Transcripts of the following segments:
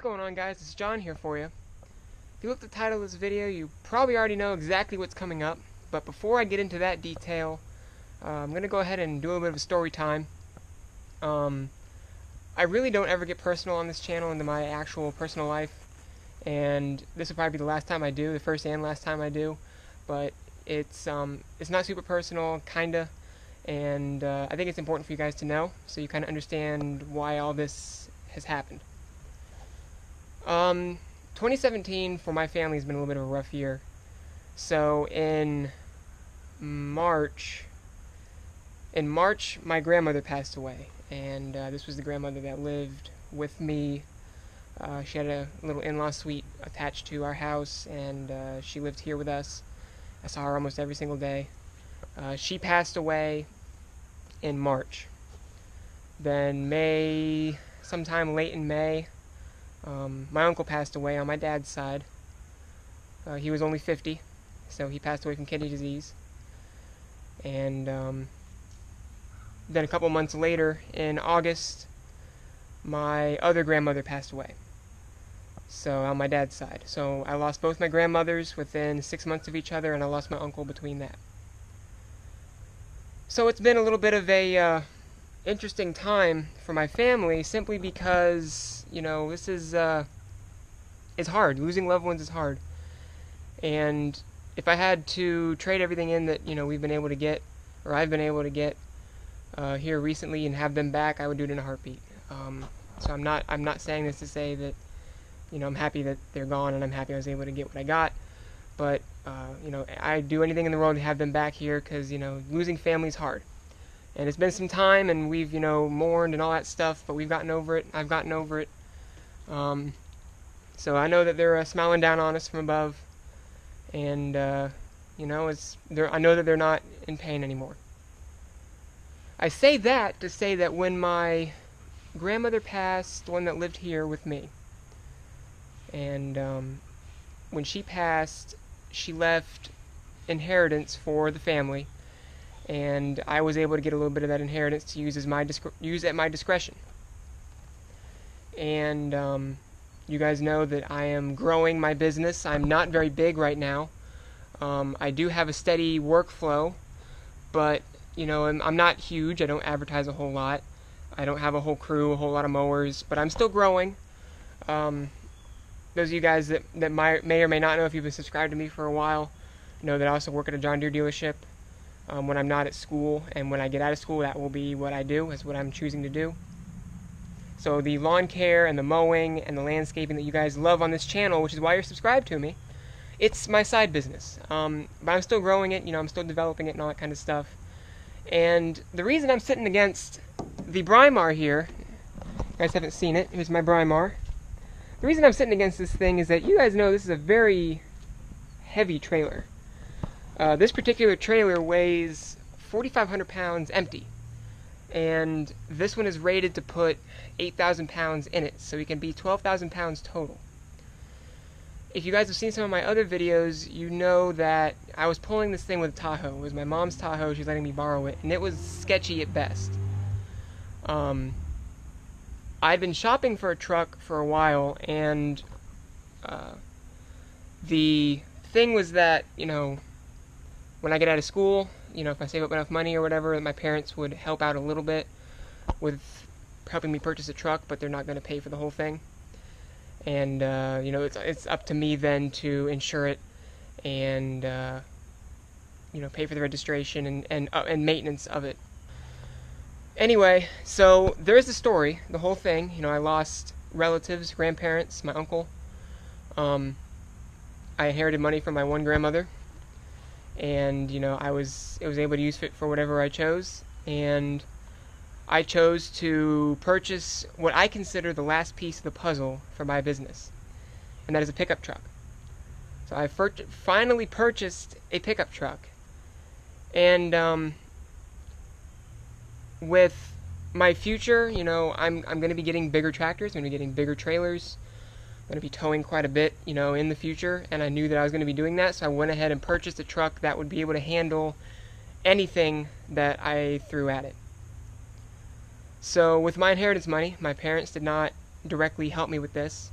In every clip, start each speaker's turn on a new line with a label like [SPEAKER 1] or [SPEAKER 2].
[SPEAKER 1] going on, guys? It's John here for you. If you look at the title of this video, you probably already know exactly what's coming up, but before I get into that detail, I'm going to go ahead and do a little bit of a story time. I really don't ever get personal on this channel into my actual personal life, and this will probably be the last time I do, the first and last time I do, but it's not super personal, kinda, and I think it's important for you guys to know, so you kind of understand why all this has happened. 2017 for my family has been a little bit of a rough year. So in March, my grandmother passed away, and this was the grandmother that lived with me. She had a little in-law suite attached to our house, and she lived here with us. I saw her almost every single day. She passed away in March. Then sometime late in May, my uncle passed away on my dad's side. He was only 50, so he passed away from kidney disease. And then a couple months later, in August, my other grandmother passed away. So on my dad's side. So I lost both my grandmothers within 6 months of each other, and I lost my uncle between that. So it's been a little bit of a interesting time for my family, simply because, you know, this is it's hard. Losing loved ones is hard. And if I had to trade everything in that, you know, we've been able to get, or I've been able to get here recently, and have them back, I would do it in a heartbeat. So I'm not saying this to say that, you know, I'm happy that they're gone and I'm happy I was able to get what I got, but you know, I'd do anything in the world to have them back here, because, you know, losing family is hard. And it's been some time, and we've, you know, mourned and all that stuff, but we've gotten over it. I've gotten over it. So I know that they're smiling down on us from above, and you know, I know that they're not in pain anymore. I say that to say that when my grandmother passed, the one that lived here with me, and when she passed, she left inheritance for the family, and I was able to get a little bit of that inheritance to use at my discretion. And you guys know that I am growing my business. I'm not very big right now. I do have a steady workflow, but, you know, I'm not huge. I don't advertise a whole lot. I don't have a whole crew, a whole lot of mowers, but I'm still growing. Those of you guys that may or may not know, if you've been subscribed to me for a while, know that I also work at a John Deere dealership when I'm not at school, and when I get out of school, that will be what I do, is what I'm choosing to do. So the lawn care and the mowing and the landscaping that you guys love on this channel, which is why you're subscribed to me, it's my side business. But I'm still growing it, you know, I'm still developing it and all that kind of stuff. And the reason I'm sitting against the Brimar here, you guys haven't seen it, here's my Brimar. The reason I'm sitting against this thing is that you guys know this is a very heavy trailer. This particular trailer weighs 4,500 pounds empty, and this one is rated to put 8,000 pounds in it, so it can be 12,000 pounds total. If you guys have seen some of my other videos, you know that I was pulling this thing with a Tahoe. It was my mom's Tahoe. She was letting me borrow it, and it was sketchy at best. I'd been shopping for a truck for a while, and the thing was that, you know, when I get out of school, you know, if I save up enough money or whatever, my parents would help out a little bit with helping me purchase a truck, but they're not going to pay for the whole thing. And you know, it's up to me then to insure it, and you know, pay for the registration and maintenance of it. Anyway, so there's the story, the whole thing. You know, I lost relatives, grandparents, my uncle. I inherited money from my one grandmother, and, you know, I was able to use it for whatever I chose, and I chose to purchase what I consider the last piece of the puzzle for my business, and that is a pickup truck. So I finally purchased a pickup truck, and with my future, you know, I'm going to be getting bigger tractors, I'm going to be getting bigger trailers, I'm going to be towing quite a bit, you know, in the future, and I knew that I was going to be doing that, so I went ahead and purchased a truck that would be able to handle anything that I threw at it. So with my inheritance money, my parents did not directly help me with this.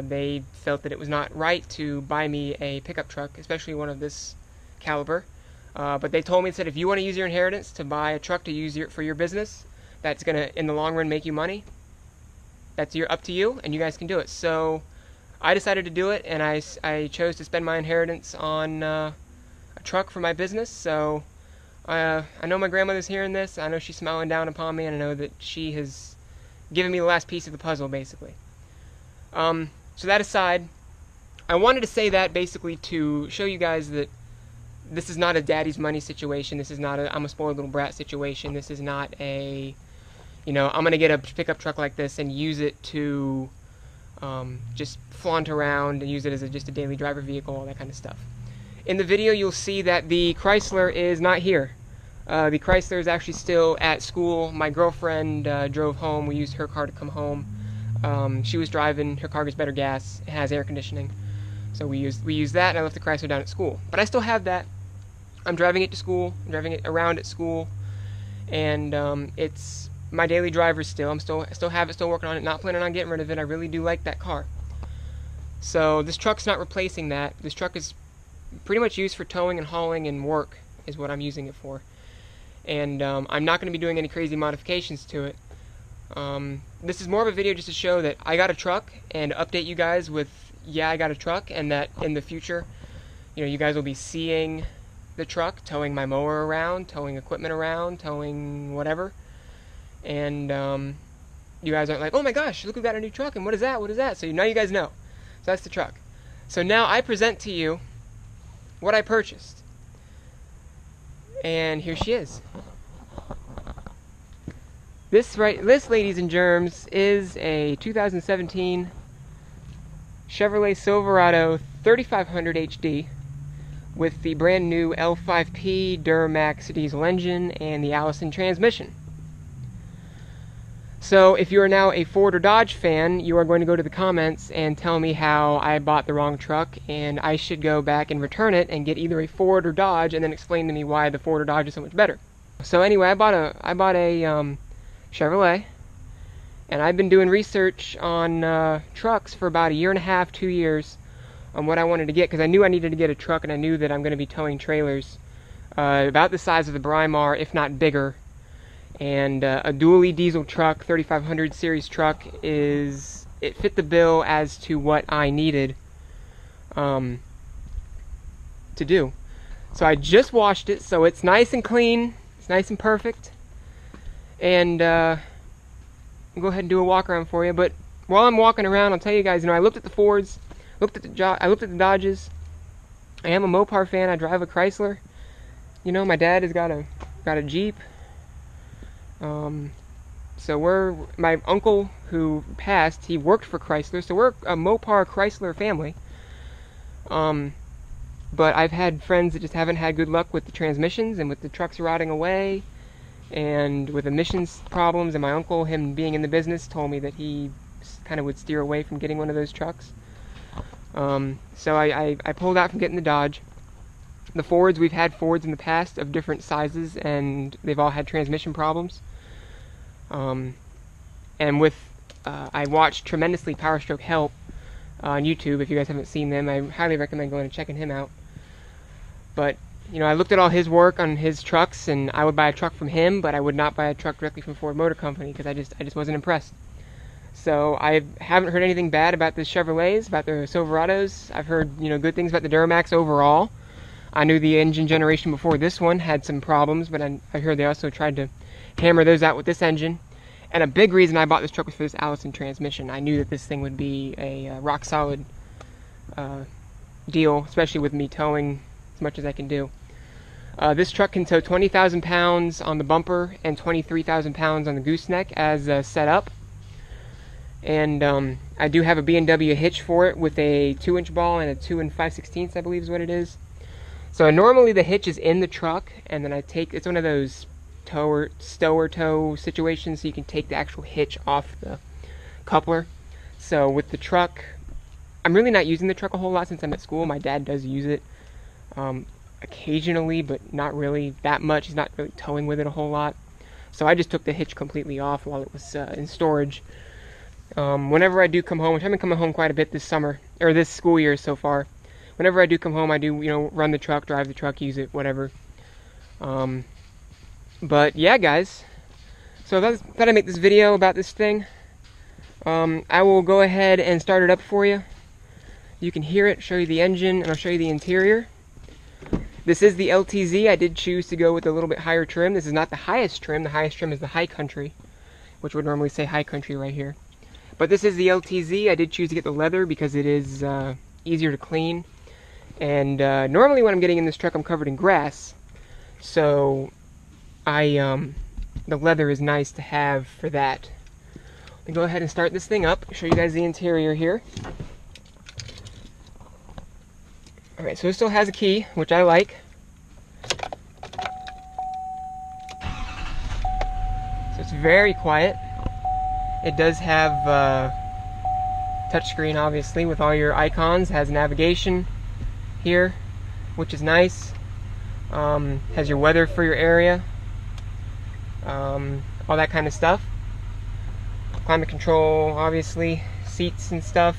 [SPEAKER 1] they felt that it was not right to buy me a pickup truck, especially one of this caliber. But they told me, said, if you want to use your inheritance to buy a truck to use for your business, that's going to, in the long run, make you money, that's up to you, and you guys can do it. So I decided to do it, and I chose to spend my inheritance on a truck for my business. So I know my grandmother's hearing this. I know she's smiling down upon me, and I know that she has given me the last piece of the puzzle, basically. So that aside, I wanted to say that basically to show you guys that this is not a daddy's money situation. This is not a I'm a spoiled little brat situation. This is not a, I'm going to get a pickup truck like this and use it to just flaunt around and use it as just a daily driver vehicle, all that kind of stuff. In the video, you'll see that the Chrysler is not here. The Chrysler is actually still at school. My girlfriend drove home. We used her car to come home. She was driving. Her car gets better gas. It has air conditioning. So we used that, and I left the Chrysler down at school. But I still have that. I'm driving it to school. I'm driving it around at school. And it's my daily driver still. I still have it, still working on it, not planning on getting rid of it. I really do like that car. So this truck's not replacing that. This truck is pretty much used for towing and hauling and work is what I'm using it for. And I'm not going to be doing any crazy modifications to it. This is more of a video just to show that I got a truck and update you guys with, yeah, I got a truck, and that in the future, you guys will be seeing the truck, towing my mower around, towing equipment around, towing whatever. And you guys aren't like, oh my gosh, look, we got a new truck, and what is that? What is that? So now you guys know. So that's the truck. So now I present to you what I purchased. And here she is. This, ladies and germs, is a 2017 Chevrolet Silverado 3500 HD with the brand new L5P Duramax diesel engine and the Allison transmission. So if you are now a Ford or Dodge fan, you are going to go to the comments and tell me how I bought the wrong truck and I should go back and return it and get either a Ford or Dodge, and then explain to me why the Ford or Dodge is so much better. So anyway, I bought a Chevrolet, and I've been doing research on trucks for about 1.5 years, 2 years on what I wanted to get, because I knew I needed to get a truck, and I knew that I'm going to be towing trailers about the size of the Brymar, if not bigger. And a dually diesel truck, 3500 series truck, it fit the bill as to what I needed to do. So I just washed it, so it's nice and clean, it's nice and perfect. And I'll go ahead and do a walk around for you. But while I'm walking around, I'll tell you guys, I looked at the Fords, I looked at the Dodges. I am a Mopar fan. I drive a Chrysler. My dad has got a Jeep. So my uncle who passed, he worked for Chrysler, so we're a Mopar Chrysler family. But I've had friends that just haven't had good luck with the transmissions and with the trucks rotting away and with emissions problems, and my uncle, him being in the business, told me that he kind of would steer away from getting one of those trucks. So I pulled out from getting the Dodge. The Fords, we've had Fords in the past of different sizes, and they've all had transmission problems. And I watched tremendously Power Stroke Help on YouTube. If you guys haven't seen them, I highly recommend going and checking him out. But I looked at all his work on his trucks, and I would buy a truck from him, but I would not buy a truck directly from Ford Motor Company because I just wasn't impressed. So I haven't heard anything bad about the Chevrolets, about the Silverados. I've heard good things about the Duramax overall. I knew the engine generation before this one had some problems, but I heard they also tried to hammer those out with this engine. And a big reason I bought this truck was for this Allison transmission. I knew that this thing would be a rock solid deal, especially with me towing as much as I can do. This truck can tow 20,000 pounds on the bumper and 23,000 pounds on the gooseneck as set up. And I do have a B&W hitch for it with a 2-inch ball and a 2 5/16, I believe is what it is. So normally the hitch is in the truck, and then it's one of those stower tow situations, so you can take the actual hitch off the coupler. So with the truck, I'm really not using the truck a whole lot since I'm at school. My dad does use it occasionally, but not really that much. He's not really towing with it a whole lot. So I just took the hitch completely off while it was in storage. Whenever I do come home, which I've been coming home quite a bit this summer, or this school year so far, whenever I do come home, I do, run the truck, drive the truck, use it, whatever. But yeah, guys, so thought I'd make this video about this thing. I will go ahead and start it up for you. You can hear it, show you the engine, and I'll show you the interior. This is the LTZ. I did choose to go with a little bit higher trim. This is not the highest trim. The highest trim is the High Country, which would normally say High Country right here. But this is the LTZ. I did choose to get the leather because it is easier to clean. And normally when I'm getting in this truck, I'm covered in grass. So the leather is nice to have for that. Let me go ahead and start this thing up. Show you guys the interior here. Alright, so it still has a key, which I like. So it's very quiet. It does have touchscreen, obviously, with all your icons. It has navigation here, which is nice. Has your weather for your area. All that kind of stuff. Climate control, obviously, seats and stuff.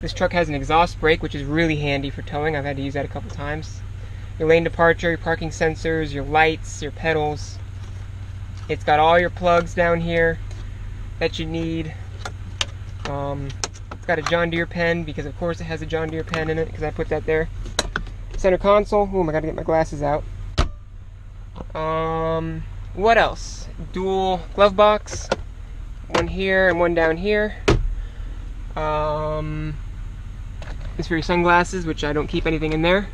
[SPEAKER 1] This truck has an exhaust brake, which is really handy for towing. I've had to use that a couple times. Your lane departure, your parking sensors, your lights, your pedals. It's got all your plugs down here that you need. It's got a John Deere pen, because of course it has a John Deere pen in it, because I put that there. Center console. Oh, I gotta get my glasses out. What else? Dual glove box. One here and one down here. It's for your sunglasses, which I don't keep anything in there.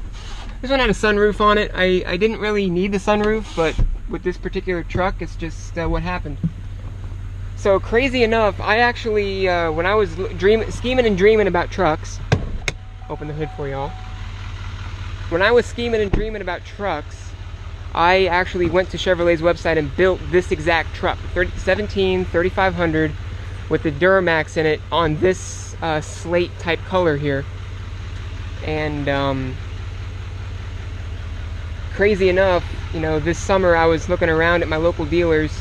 [SPEAKER 1] This one had a sunroof on it. I didn't really need the sunroof, but with this particular truck, it's just what happened. So crazy enough, I actually, when I was scheming and dreaming about trucks, open the hood for y'all. When I was scheming and dreaming about trucks, I actually went to Chevrolet's website and built this exact truck, 3500 with the Duramax in it on this slate type color here. And crazy enough, this summer I was looking around at my local dealers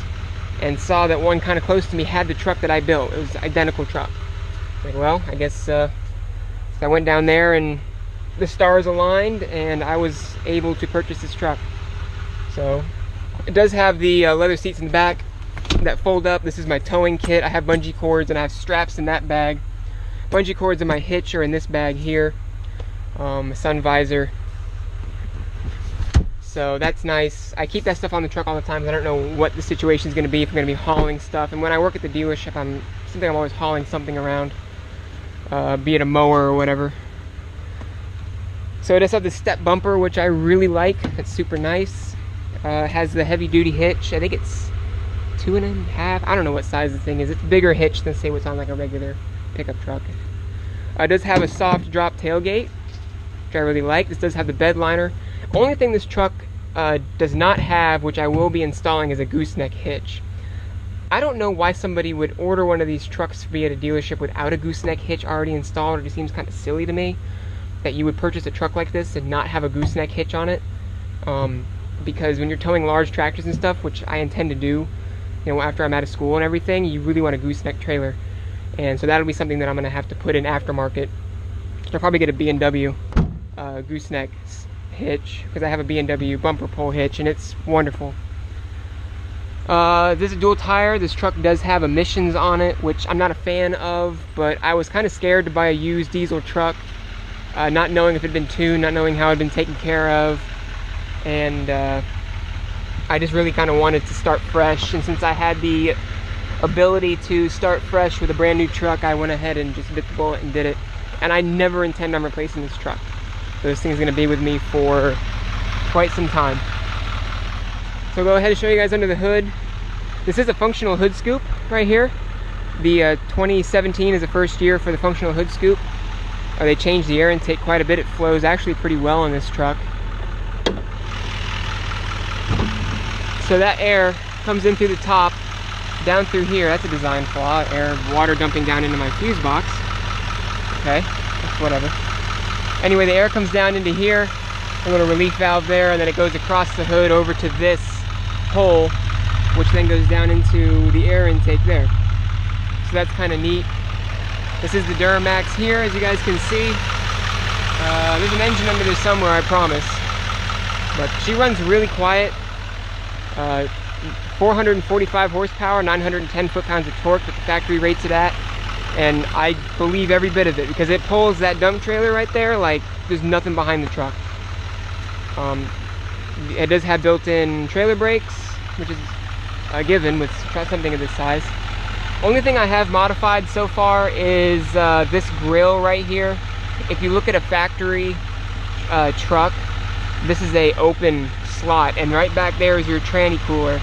[SPEAKER 1] and saw that one kind of close to me had the truck that I built. It was an identical truck. Like, well, I guess so I went down there and the stars aligned and I was able to purchase this truck. So it does have the leather seats in the back that fold up. This is my towing kit. I have bungee cords and I have straps in that bag. Bungee cords in my hitch are in this bag here. A sun visor. So that's nice. I keep that stuff on the truck all the time. I don't know what the situation is going to be, if I'm going to be hauling stuff. And when I work at the dealership, I'm always hauling something around, be it a mower or whatever. So it does have the step bumper, which I really like. It's super nice. It has the heavy duty hitch. I think it's 2.5. I don't know what size the thing is. It's a bigger hitch than say what's on like a regular pickup truck. It does have a soft drop tailgate, which I really like. This does have the bed liner. Only thing this truck does not have, which I will be installing, is a gooseneck hitch. I don't know why somebody would order one of these trucks to be at a dealership without a gooseneck hitch already installed. It just seems kind of silly to me that you would purchase a truck like this and not have a gooseneck hitch on it. Because when you're towing large tractors and stuff, which I intend to do, after I'm out of school and everything, you really want a gooseneck trailer. And so that'll be something that I'm going to have to put in aftermarket. I'll probably get a B&W gooseneck hitch, because I have a B&W bumper pole hitch and it's wonderful. This is a dual tire. This truck does have emissions on it, which I'm not a fan of, but I was kind of scared to buy a used diesel truck, not knowing if it had been tuned, not knowing how it had been taken care of, and I just really kind of wanted to start fresh. And since I had the ability to start fresh with a brand new truck, I went ahead and just bit the bullet and did it. And I never intend on replacing this truck. So this thing's going to be with me for quite some time. So I'll go ahead and show you guys under the hood. This is a functional hood scoop right here. The 2017 is the first year for the functional hood scoop. They changed the air intake quite a bit. It flows actually pretty well in this truck. So that air comes in through the top, down through here. That's a design flaw. Water dumping down into my fuse box. Okay, that's whatever. Anyway, the air comes down into here, a little relief valve there, and then it goes across the hood over to this hole, which then goes down into the air intake there. So that's kind of neat. This is the Duramax here, as you guys can see. There's an engine under there somewhere, I promise. But she runs really quiet. 445 horsepower, 910 foot-pounds of torque that the factory rates it at. And I believe every bit of it, because it pulls that dump trailer right there like there's nothing behind the truck. It does have built-in trailer brakes, which is a given with something of this size. Only thing I have modified so far is this grill right here. If you look at a factory truck, this is a open slot, and right back there is your tranny cooler.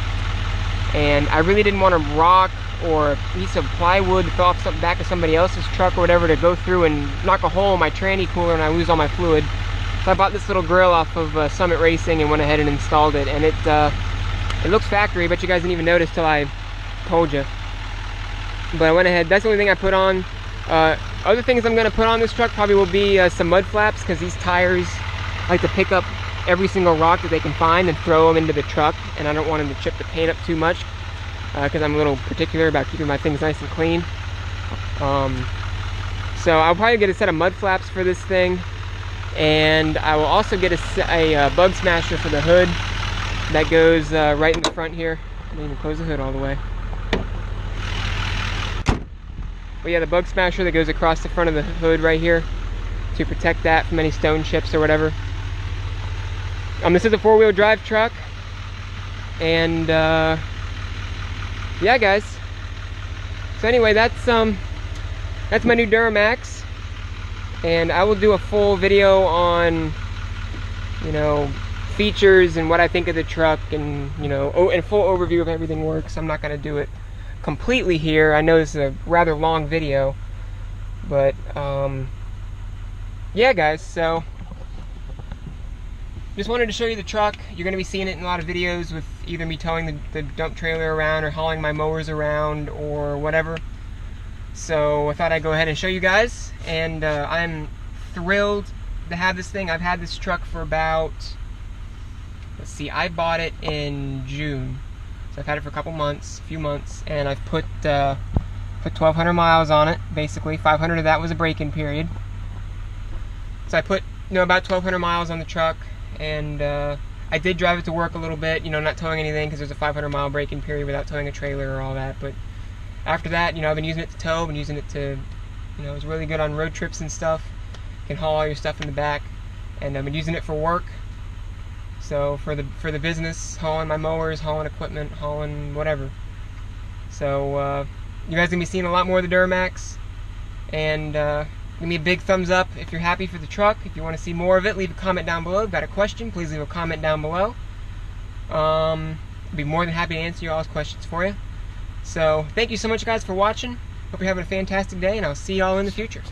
[SPEAKER 1] And I really didn't want a rock or a piece of plywood to fall off the back of somebody else's truck or whatever to go through and knock a hole in my tranny cooler and I lose all my fluid. So I bought this little grill off of Summit Racing and went ahead and installed it. And it looks factory, but you guys didn't even notice till I told you. But I went ahead, that's the only thing I put on. Other things I'm gonna put on this truck probably will be some mud flaps, because these tires like to pick up every single rock that they can find and throw them into the truck, and I don't want them to chip the paint up too much, because I'm a little particular about keeping my things nice and clean. So I'll probably get a set of mud flaps for this thing, and I will also get a bug smasher for the hood that goes right in the front here. I didn't even close the hood all the way. But yeah, the bug smasher that goes across the front of the hood right here to protect that from any stone chips or whatever. This is a 4-wheel drive truck, and yeah, guys. So anyway, that's my new Duramax, and I will do a full video on, you know, features and what I think of the truck, and you know, and full overview of everything works. I'm not gonna do it completely here. I know this is a rather long video, but yeah, guys. So just wanted to show you the truck. You're going to be seeing it in a lot of videos with either me towing the dump trailer around or hauling my mowers around or whatever. So I thought I'd go ahead and show you guys, and I'm thrilled to have this thing. I've had this truck for about, let's see, I bought it in June. So I've had it for a few months, and I've put 1,200 miles on it, basically. 500 of that was a break-in period. So I put, you know, about 1,200 miles on the truck, and I did drive it to work a little bit, you know, not towing anything because there's a 500-mile break-in period without towing a trailer or all that. But after that, you know, I've been using it to tow, been using it to, you know, it's really good on road trips and stuff. You can haul all your stuff in the back, and I've been using it for work. So for the business, hauling my mowers, hauling equipment, hauling whatever. So you guys are gonna be seeing a lot more of the Duramax, and give me a big thumbs up if you're happy for the truck. If you want to see more of it, leave a comment down below. If you've got a question, please leave a comment down below. I'll be more than happy to answer y'all's questions for you. So thank you so much, guys, for watching. Hope you're having a fantastic day, and I'll see y'all in the future.